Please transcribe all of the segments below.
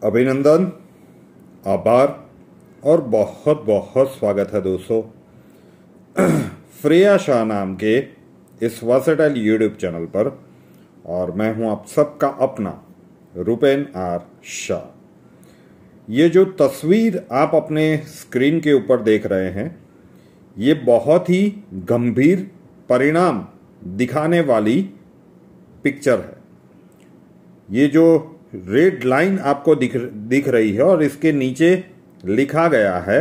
अभिनंदन, आभार और बहुत बहुत स्वागत है दोस्तों फ्रेया शाह नाम के इस वर्सेटाइल यूट्यूब चैनल पर। और मैं हूं आप सबका अपना रुपेन आर शाह। ये जो तस्वीर आप अपने स्क्रीन के ऊपर देख रहे हैं, ये बहुत ही गंभीर परिणाम दिखाने वाली पिक्चर है। ये जो रेड लाइन आपको दिख रही है और इसके नीचे लिखा गया है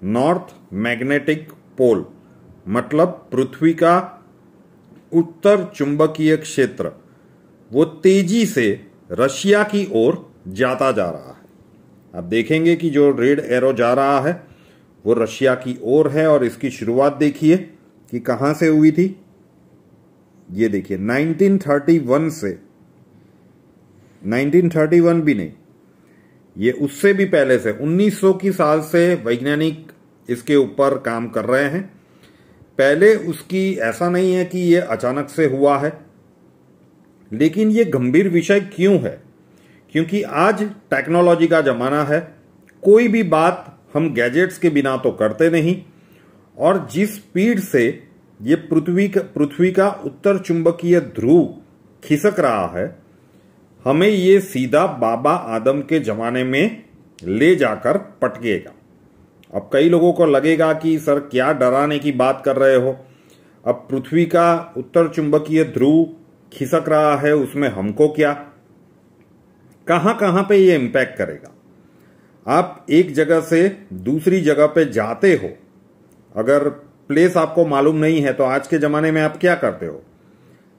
नॉर्थ मैग्नेटिक पोल, मतलब पृथ्वी का उत्तर चुंबकीय क्षेत्र वो तेजी से रशिया की ओर जाता जा रहा है। आप देखेंगे कि जो रेड एरो जा रहा है वो रशिया की ओर है। और इसकी शुरुआत देखिए कि कहां से हुई थी। ये देखिए 1931 से, 1931 भी नहीं, ये उससे भी पहले से 1900 की साल से वैज्ञानिक इसके ऊपर काम कर रहे हैं। पहले उसकी ऐसा नहीं है कि ये अचानक से हुआ है, लेकिन ये गंभीर विषय क्यों है? क्योंकि आज टेक्नोलॉजी का जमाना है। कोई भी बात हम गैजेट्स के बिना तो करते नहीं। और जिस स्पीड से ये पृथ्वी का उत्तर चुंबकीय ध्रुव खिसक रहा है, हमें ये सीधा बाबा आदम के जमाने में ले जाकर पटकेगा। अब कई लोगों को लगेगा कि सर क्या डराने की बात कर रहे हो, अब पृथ्वी का उत्तर चुंबकीय ध्रुव खिसक रहा है, उसमें हमको क्या, कहां कहां पे ये इंपैक्ट करेगा। आप एक जगह से दूसरी जगह पे जाते हो, अगर प्लेस आपको मालूम नहीं है तो आज के जमाने में आप क्या करते हो?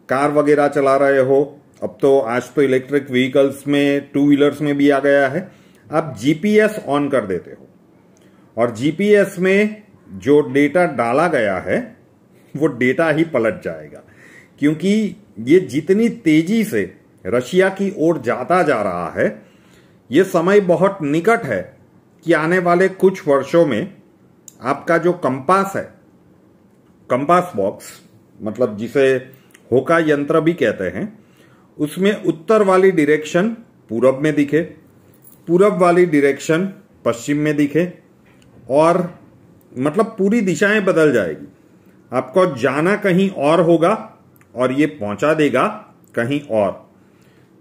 कार वगैरह चला रहे हो, अब तो आज तो इलेक्ट्रिक व्हीकल्स में, टू व्हीलर्स में भी आ गया है, आप जीपीएस ऑन कर देते हो और जीपीएस में जो डेटा डाला गया है वो डेटा ही पलट जाएगा। क्योंकि ये जितनी तेजी से रशिया की ओर जाता जा रहा है, ये समय बहुत निकट है कि आने वाले कुछ वर्षों में आपका जो कंपास है, कंपास बॉक्स, मतलब जिसे होका यंत्र भी कहते हैं, उसमें उत्तर वाली डायरेक्शन पूरब में दिखे, पूरब वाली डायरेक्शन पश्चिम में दिखे, और मतलब पूरी दिशाएं बदल जाएगी। आपको जाना कहीं और होगा और ये पहुंचा देगा कहीं और।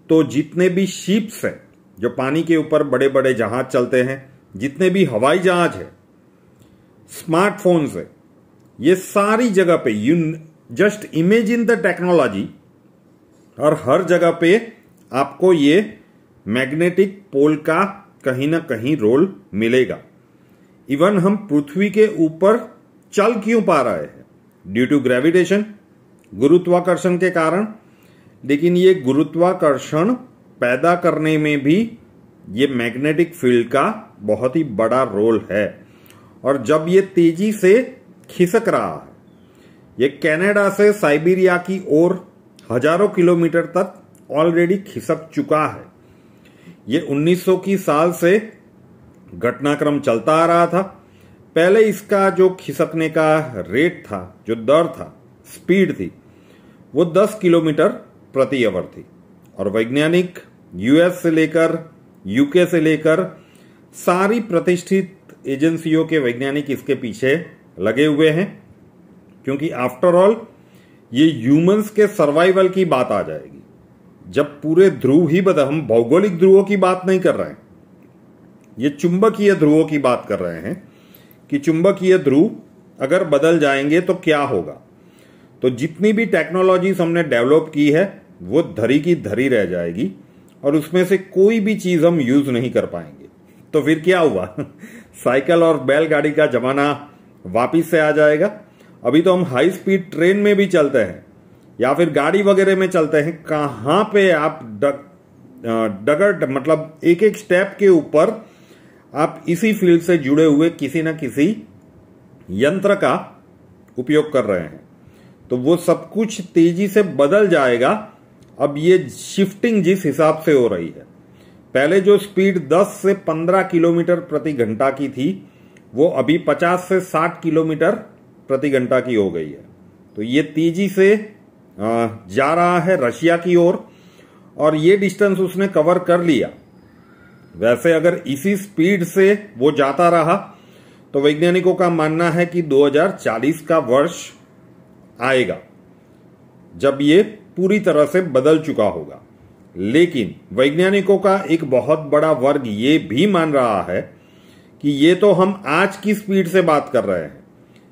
तो जितने भी शिप्स हैं, जो पानी के ऊपर बड़े बड़े जहाज चलते हैं, जितने भी हवाई जहाज है, स्मार्टफोन्स है, ये सारी जगह पे, you just imagine the technology, और हर जगह पे आपको ये मैग्नेटिक पोल का कहीं ना कहीं रोल मिलेगा। इवन हम पृथ्वी के ऊपर चल क्यों पा रहे हैं? ड्यू टू ग्रेविटेशन, गुरुत्वाकर्षण के कारण। लेकिन ये गुरुत्वाकर्षण पैदा करने में भी ये मैग्नेटिक फील्ड का बहुत ही बड़ा रोल है। और जब ये तेजी से खिसक रहा है, ये कनाडा से साइबेरिया की ओर हजारों किलोमीटर तक ऑलरेडी खिसक चुका है। ये 1900 की साल से घटनाक्रम चलता आ रहा था। पहले इसका जो खिसकने का रेट था, जो दर था, स्पीड थी, वो 10 किलोमीटर प्रति आवर थी। और वैज्ञानिक यूएस से लेकर यूके से लेकर सारी प्रतिष्ठित एजेंसियों के वैज्ञानिक इसके पीछे लगे हुए हैं। क्योंकि आफ्टर ऑल ये ह्यूमंस के सर्वाइवल की बात आ जाएगी। जब पूरे ध्रुव ही बदल, हम भौगोलिक ध्रुवों की बात नहीं कर रहे हैं, ये चुंबकीय ध्रुवों की बात कर रहे हैं कि चुंबकीय ध्रुव अगर बदल जाएंगे तो क्या होगा। तो जितनी भी टेक्नोलॉजीज हमने डेवलप की है वो धरी की धरी रह जाएगी और उसमें से कोई भी चीज हम यूज नहीं कर पाएंगे। तो फिर क्या हुआ? साइकिल और बैलगाड़ी का जमाना वापिस से आ जाएगा। अभी तो हम हाई स्पीड ट्रेन में भी चलते हैं या फिर गाड़ी वगैरह में चलते हैं। कहां पे आप डगर, मतलब एक एक स्टेप के ऊपर आप इसी फील्ड से जुड़े हुए किसी न किसी यंत्र का उपयोग कर रहे हैं। तो वो सब कुछ तेजी से बदल जाएगा। अब ये शिफ्टिंग जिस हिसाब से हो रही है, पहले जो स्पीड 10 से 15 किलोमीटर प्रति घंटा की थी, वो अभी 50 से 60 किलोमीटर प्रति घंटा की हो गई है। तो ये तेजी से जा रहा है रशिया की ओर और ये डिस्टेंस उसने कवर कर लिया। वैसे अगर इसी स्पीड से वो जाता रहा तो वैज्ञानिकों का मानना है कि 2040 का वर्ष आएगा जब ये पूरी तरह से बदल चुका होगा। लेकिन वैज्ञानिकों का एक बहुत बड़ा वर्ग ये भी मान रहा है कि ये तो हम आज की स्पीड से बात कर रहे हैं,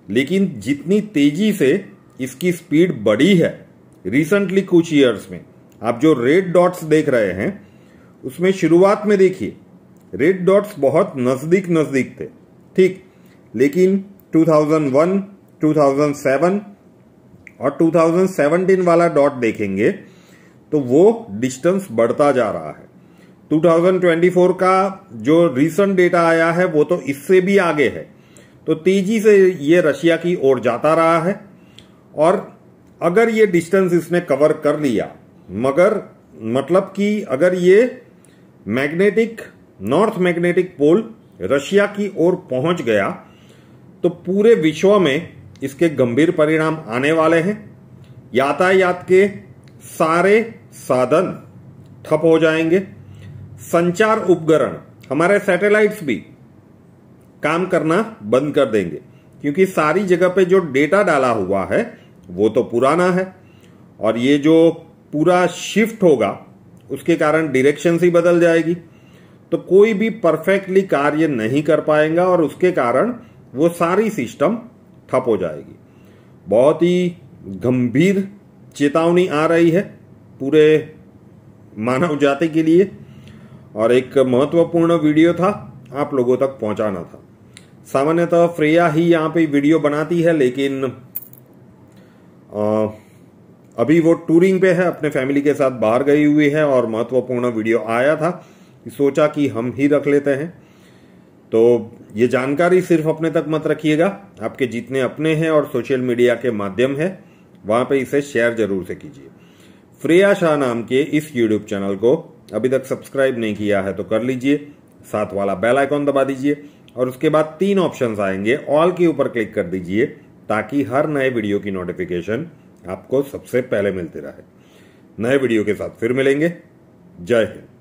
लेकिन जितनी तेजी से इसकी स्पीड बढ़ी है रिसेंटली कुछ ईयर्स में, आप जो रेड डॉट्स देख रहे हैं उसमें शुरुआत में देखिए रेड डॉट्स बहुत नजदीक नजदीक थे, ठीक, लेकिन 2001, 2007 और 2017 वाला डॉट देखेंगे तो वो डिस्टेंस बढ़ता जा रहा है। 2024 का जो रिसेंट डेटा आया है वो तो इससे भी आगे है। तो तेजी से ये रशिया की ओर जाता रहा है और अगर ये डिस्टेंस इसने कवर कर लिया, मगर मतलब कि अगर ये नॉर्थ मैग्नेटिक पोल रशिया की ओर पहुंच गया तो पूरे विश्व में इसके गंभीर परिणाम आने वाले हैं। यातायात के सारे साधन ठप हो जाएंगे, संचार उपकरण, हमारे सैटेलाइट्स भी काम करना बंद कर देंगे, क्योंकि सारी जगह पे जो डेटा डाला हुआ है वो तो पुराना है और ये जो पूरा शिफ्ट होगा उसके कारण डायरेक्शन ही बदल जाएगी, तो कोई भी परफेक्टली कार्य नहीं कर पाएगा और उसके कारण वो सारी सिस्टम ठप हो जाएगी। बहुत ही गंभीर चेतावनी आ रही है पूरे मानव जाति के लिए और एक महत्वपूर्ण वीडियो था, आप लोगों तक पहुंचाना था। सामान्यतः फ्रेया ही यहाँ पे वीडियो बनाती है, लेकिन अभी वो टूरिंग पे है, अपने फैमिली के साथ बाहर गई हुई है और महत्वपूर्ण वीडियो आया था, सोचा कि हम ही रख लेते हैं। तो ये जानकारी सिर्फ अपने तक मत रखिएगा, आपके जितने अपने हैं और सोशल मीडिया के माध्यम है वहां पे इसे शेयर जरूर से कीजिए। फ्रेया शाह नाम के इस यूट्यूब चैनल को अभी तक सब्सक्राइब नहीं किया है तो कर लीजिए, साथ वाला बेल आइकॉन दबा दीजिए और उसके बाद 3 ऑप्शंस आएंगे, ऑल के ऊपर क्लिक कर दीजिए ताकि हर नए वीडियो की नोटिफिकेशन आपको सबसे पहले मिलती रहे। नए वीडियो के साथ फिर मिलेंगे। जय हिंद।